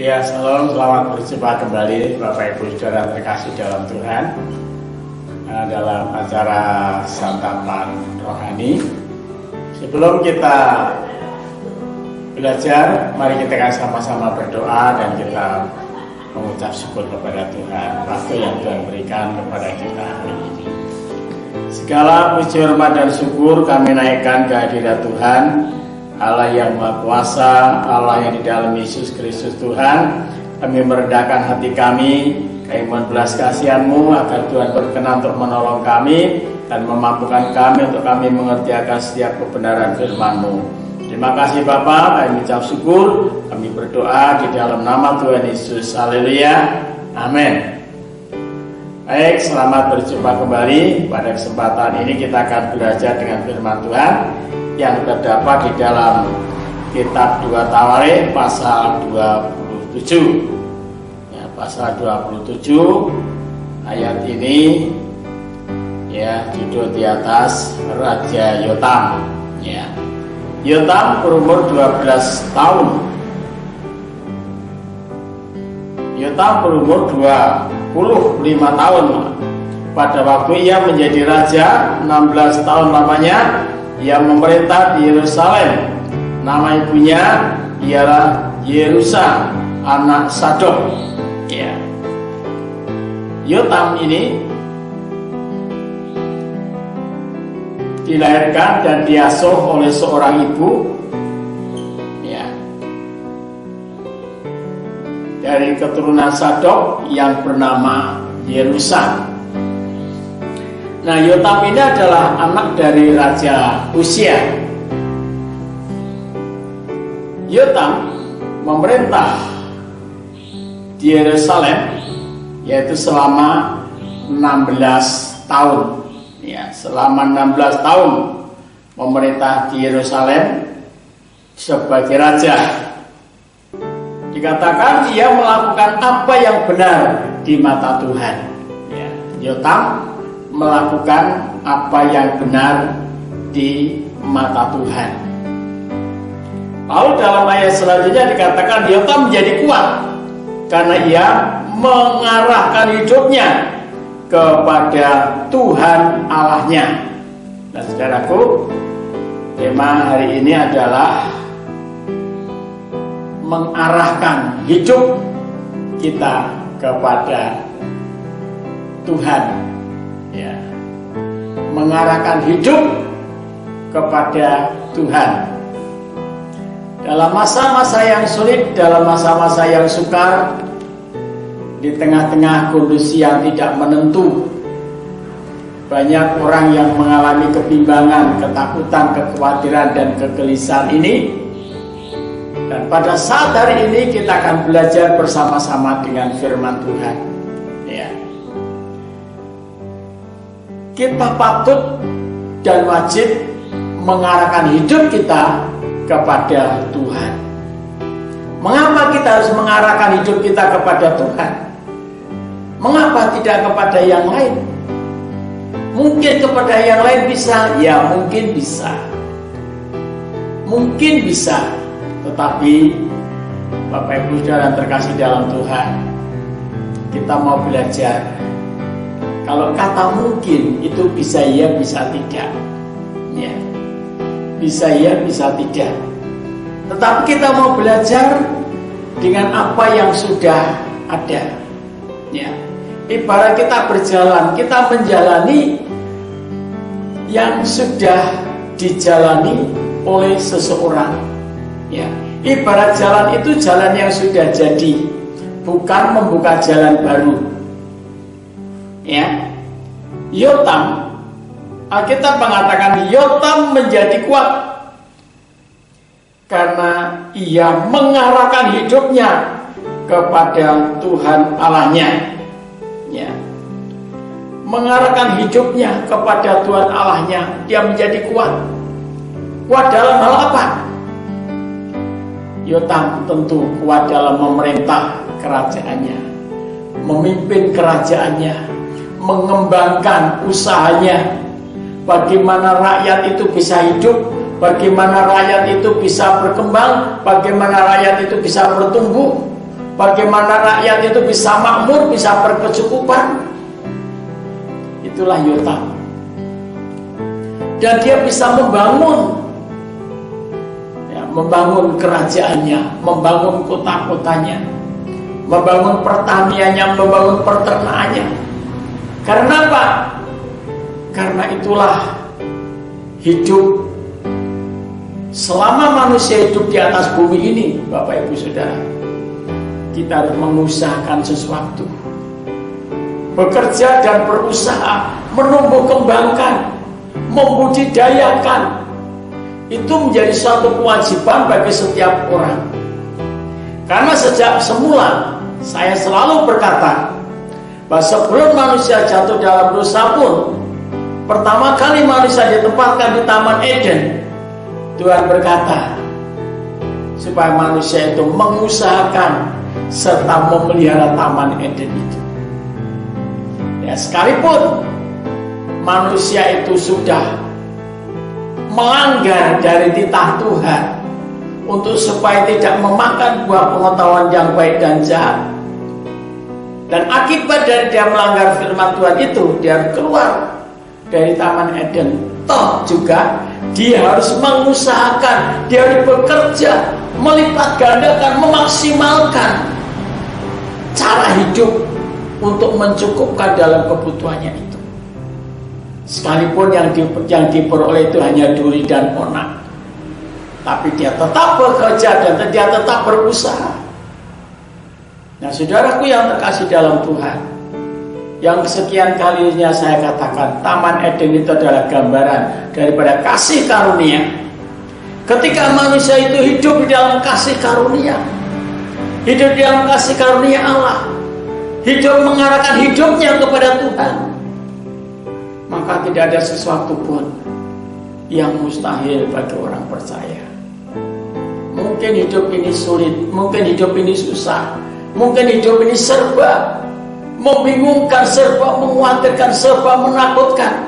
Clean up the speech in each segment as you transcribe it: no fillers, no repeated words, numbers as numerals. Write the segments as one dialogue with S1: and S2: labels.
S1: Ya, selamat berjumpa kembali Bapak Ibu Saudara terkasih dalam Tuhan dalam acara santapan rohani. Sebelum kita belajar, mari kita akan sama-sama berdoa dan kita mengucap syukur kepada Tuhan waktu yang Tuhan berikan kepada kita hari ini. Segala puji hormat dan syukur kami naikkan ke hadirat Tuhan, Allah yang Maha Kuasa, Allah yang di dalam Yesus Kristus Tuhan. Kami merendahkan hati kami mohon belas kasihan-Mu agar Tuhan berkenan untuk menolong kami dan memampukan kami untuk kami mengerti akan setiap kebenaran firman-Mu. Terima kasih Bapa, kami ucap syukur, kami berdoa di dalam nama Tuhan Yesus. Haleluya, amin. Baik, selamat berjumpa kembali. Pada kesempatan ini kita akan belajar dengan firman Tuhan yang terdapat di dalam kitab 2 Tawarikh pasal 27. Ya, pasal 27 ayat ini ya judul di atas Raja Yotam. Ya. Yotam berumur 12 tahun. Yotam berumur 25 tahun. Pada waktu ia menjadi raja, 16 tahun lamanya ia memerintah di Yerusalem. Nama ibunya ialah Yerusa, anak Sadok. Ya. Yotam ini dilahirkan dan diasuh oleh seorang ibu, ya, dari keturunan Sadok yang bernama Yerusa. Nah, Yotam ini adalah anak dari Raja Uzia. Yotam memerintah di Yerusalem yaitu selama 16 tahun. Ya, selama 16 tahun memerintah di Yerusalem sebagai raja. Dikatakan ia melakukan apa yang benar di mata Tuhan. Ya, Yotam melakukan apa yang benar di mata Tuhan. Lalu dalam ayat selanjutnya dikatakan Yotam menjadi kuat karena ia mengarahkan hidupnya kepada Tuhan Allahnya. Dan saudaraku, tema hari ini adalah mengarahkan hidup kita kepada Tuhan. Ya, mengarahkan hidup kepada Tuhan. Dalam masa-masa yang sulit, dalam masa-masa yang sukar, di tengah-tengah kondisi yang tidak menentu, banyak orang yang mengalami kebimbangan, ketakutan, kekhawatiran, dan kegelisahan ini. Dan pada saat hari ini kita akan belajar bersama-sama dengan firman Tuhan. Ya. Kita patut dan wajib mengarahkan hidup kita kepada Tuhan. Mengapa kita harus mengarahkan hidup kita kepada Tuhan? Mengapa tidak kepada yang lain? Mungkin kepada yang lain bisa, ya mungkin bisa. Mungkin bisa, tetapi Bapak Ibu Saudara terkasih dalam Tuhan, kita mau belajar. Kalau kata mungkin itu bisa ya, bisa tidak. Ya. Bisa ya, bisa tidak. Tetapi kita mau belajar dengan apa yang sudah ada. Ya. Ibarat kita berjalan, kita menjalani yang sudah dijalani oleh seseorang. Ya. Ibarat jalan itu jalan yang sudah jadi, bukan membuka jalan baru. Ya, Yotam, Alkitab mengatakan Yotam menjadi kuat karena ia mengarahkan hidupnya kepada Tuhan Allahnya. Ya, mengarahkan hidupnya kepada Tuhan Allahnya, dia menjadi kuat. Kuat dalam hal apa? Yotam tentu kuat dalam memerintah kerajaannya, memimpin kerajaannya, mengembangkan usahanya, bagaimana rakyat itu bisa hidup, bagaimana rakyat itu bisa berkembang, bagaimana rakyat itu bisa bertumbuh. Bagaimana rakyat itu bisa makmur, bisa berkecukupan. Itulah Yotam. Dan dia bisa membangun, ya, membangun kerajaannya, membangun kota-kotanya, membangun pertaniannya, membangun perternakannya. Karena apa? Karena itulah hidup. Selama manusia hidup di atas bumi ini, Bapak Ibu Saudara, kita harus mengusahakan sesuatu, bekerja dan berusaha, menumbuh kembangkan, membudidayakan. Itu menjadi suatu kewajiban bagi setiap orang. Karena sejak semula saya selalu berkata bahwa sebelum manusia jatuh dalam dosa pun, pertama kali manusia ditempatkan di Taman Eden, Tuhan berkata supaya manusia itu mengusahakan serta memelihara Taman Eden itu. Ya, sekalipun manusia itu sudah melanggar dari titah Tuhan untuk supaya tidak memakan buah pengetahuan yang baik dan jahat, dan akibat dari dia melanggar firman Tuhan itu, dia keluar dari Taman Eden. Toh juga dia harus mengusahakan, dia harus bekerja, melipat gandakan, memaksimalkan cara hidup untuk mencukupkan dalam kebutuhannya itu. Sekalipun yang diperoleh itu hanya duri dan onak, tapi dia tetap bekerja dan dia tetap berusaha. Nah, saudaraku yang terkasih dalam Tuhan, yang kesekian kalinya saya katakan, Taman Eden itu adalah gambaran daripada kasih karunia. Ketika manusia itu hidup di dalam kasih karunia, hidup di dalam kasih karunia Allah, hidup mengarahkan hidupnya kepada Tuhan, maka tidak ada sesuatu pun yang mustahil bagi orang percaya. Mungkin hidup ini sulit, mungkin hidup ini susah, mungkin hidup ini serba membingungkan, serba mengkhawatirkan, serba menakutkan.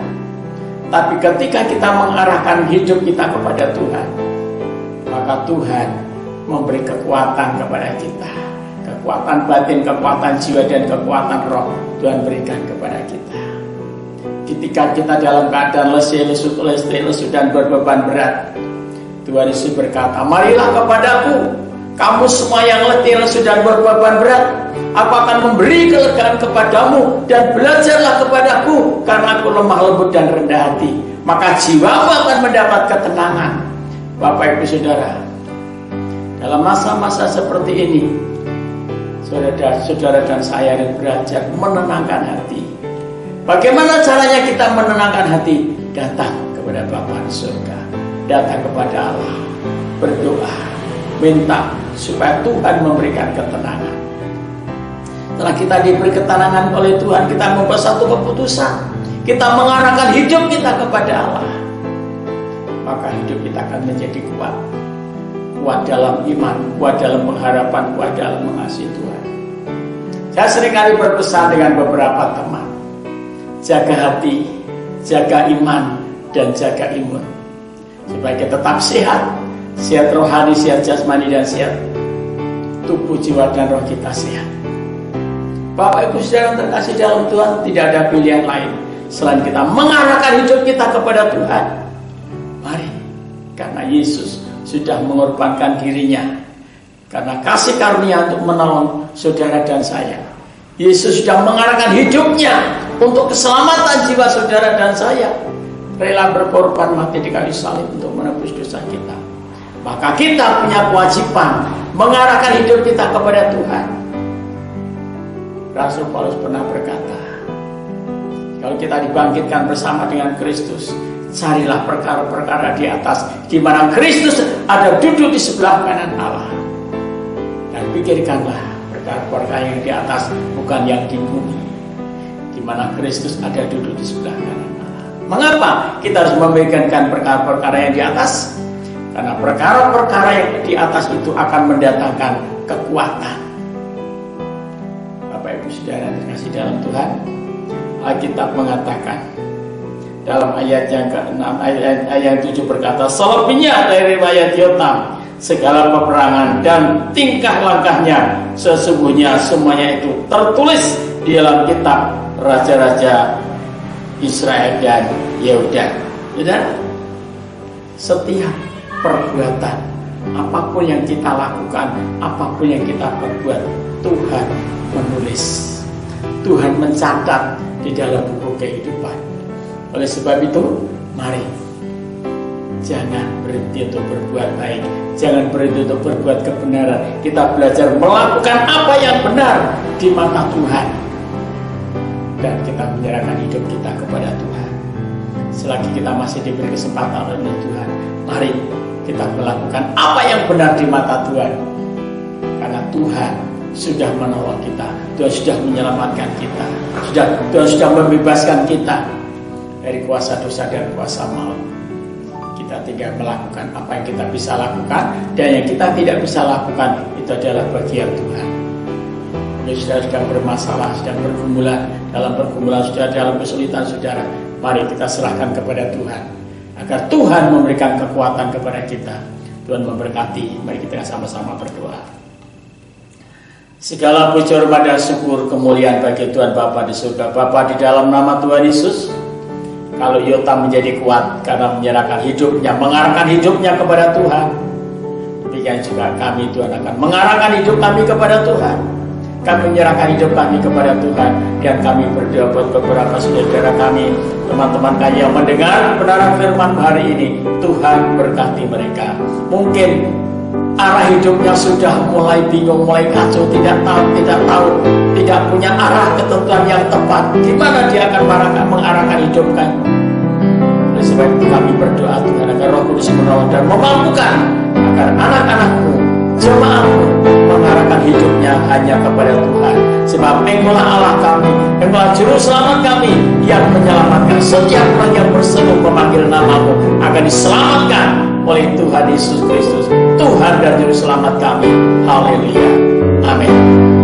S1: Tapi ketika kita mengarahkan hidup kita kepada Tuhan, maka Tuhan memberi kekuatan kepada kita. Kekuatan batin, kekuatan jiwa, dan kekuatan roh Tuhan berikan kepada kita. Ketika kita dalam keadaan lesu, dan berbeban berat, Tuhan Yesus berkata, marilah kepadaku, kamu semua yang letih, lesu, dan berbeban berat, aku akan memberi kelegaan kepadamu, dan belajarlah kepadaku, karena aku lemah lembut dan rendah hati, maka jiwamu akan mendapat ketenangan. Bapak Ibu Saudara, dalam masa-masa seperti ini, saudara dan saya harus belajar menenangkan hati. Bagaimana caranya kita menenangkan hati? Datang kepada Bapa di surga, datang kepada Allah, berdoa, minta supaya Tuhan memberikan ketenangan. Setelah kita diberi ketenangan oleh Tuhan, kita membuat satu keputusan, kita mengarahkan hidup kita kepada Allah, maka hidup kita akan menjadi kuat. Kuat dalam iman, kuat dalam pengharapan, kuat dalam mengasihi Tuhan. Saya seringkali berpesan dengan beberapa teman, jaga hati, jaga iman, dan jaga imun, supaya kita tetap sehat, sehat rohani, sehat jasmani, dan sehat tubuh, jiwa, dan roh kita sehat. Bapak Ibu Saudara yang terkasih dalam Tuhan, tidak ada pilihan lain selain kita mengarahkan hidup kita kepada Tuhan. Mari, karena Yesus sudah mengorbankan dirinya karena kasih karunia untuk menolong saudara dan saya. Yesus sudah mengarahkan hidupnya untuk keselamatan jiwa saudara dan saya, rela berkorban mati di kayu salib untuk menebus dosa kita. Maka kita punya kewajiban mengarahkan hidup kita kepada Tuhan. Rasul Paulus pernah berkata, kalau kita dibangkitkan bersama dengan Kristus, carilah perkara-perkara di atas, di mana Kristus ada duduk di sebelah kanan Allah. Dan pikirkanlah perkara-perkara yang di atas, bukan yang di bumi, di mana Kristus ada duduk di sebelah kanan Allah. Mengapa kita harus memikirkan perkara-perkara yang di atas? Karena perkara-perkara yang di atas itu akan mendatangkan kekuatan. Bapak Ibu Saudara terkasih dalam Tuhan, Alkitab mengatakan dalam ayat yang ke-6, ayat 7 berkata, selebihnya dari riwayat Yotam, segala peperangan dan tingkah langkahnya sesungguhnya semuanya itu tertulis di dalam kitab raja-raja Israel dan Yehuda. Dan setiap perbuatan, apapun yang kita lakukan, apapun yang kita perbuat, Tuhan menulis, Tuhan mencatat di dalam buku kehidupan. Oleh sebab itu, mari jangan berhenti untuk berbuat baik, jangan berhenti untuk berbuat kebenaran. Kita belajar melakukan apa yang benar di mata Tuhan, dan kita menyerahkan hidup kita kepada Tuhan. Selagi kita masih diberi kesempatan oleh Tuhan, mari kita melakukan apa yang benar di mata Tuhan, karena Tuhan sudah menolong kita, Tuhan sudah menyelamatkan kita, Tuhan sudah membebaskan kita dari kuasa dosa dan kuasa maut. Kita tinggal melakukan apa yang kita bisa lakukan, dan yang kita tidak bisa lakukan itu adalah bagian Tuhan. Kalau saudara sedang bermasalah, sedang dalam pergumulan saudara, dalam kesulitan saudara, mari kita serahkan kepada Tuhan, agar Tuhan memberikan kekuatan kepada kita. Tuhan memberkati. Mari kita sama-sama berdoa. Segala puji, hormat dan syukur kemuliaan bagi Tuhan Bapa di surga. Bapa, di dalam nama Tuhan Yesus, kalau Yotam menjadi kuat karena menyerahkan hidupnya, mengarahkan hidupnya kepada Tuhan, demikian juga kami, Tuhan, akan mengarahkan hidup kami kepada Tuhan. Kami menyerahkan hidup kami kepada Tuhan, dan kami berdoa buat beberapa saudara kami, teman-teman kami yang mendengar kebenaran firman hari ini. Tuhan berkati mereka. Mungkin arah hidupnya sudah mulai bingung, mulai kacau, tidak tahu, tidak punya arah ketentuan yang tepat. Gimana dia akan mengarahkan hidup kami? Oleh sebab itu kami berdoa Tuhan, agar Roh Kudus menolong dan memampukan agar anak-anakmu, jemaatmu, mengarahkan hidupnya hanya kepada Tuhan. Sebab Engkaulah Allah kami, Engkaulah Juru Selamat kami, yang menyelamatkan setiap orang yang berseru memanggil namamu, akan diselamatkan oleh Tuhan Yesus Kristus, Tuhan dan Juru Selamat kami. Haleluya. Amin.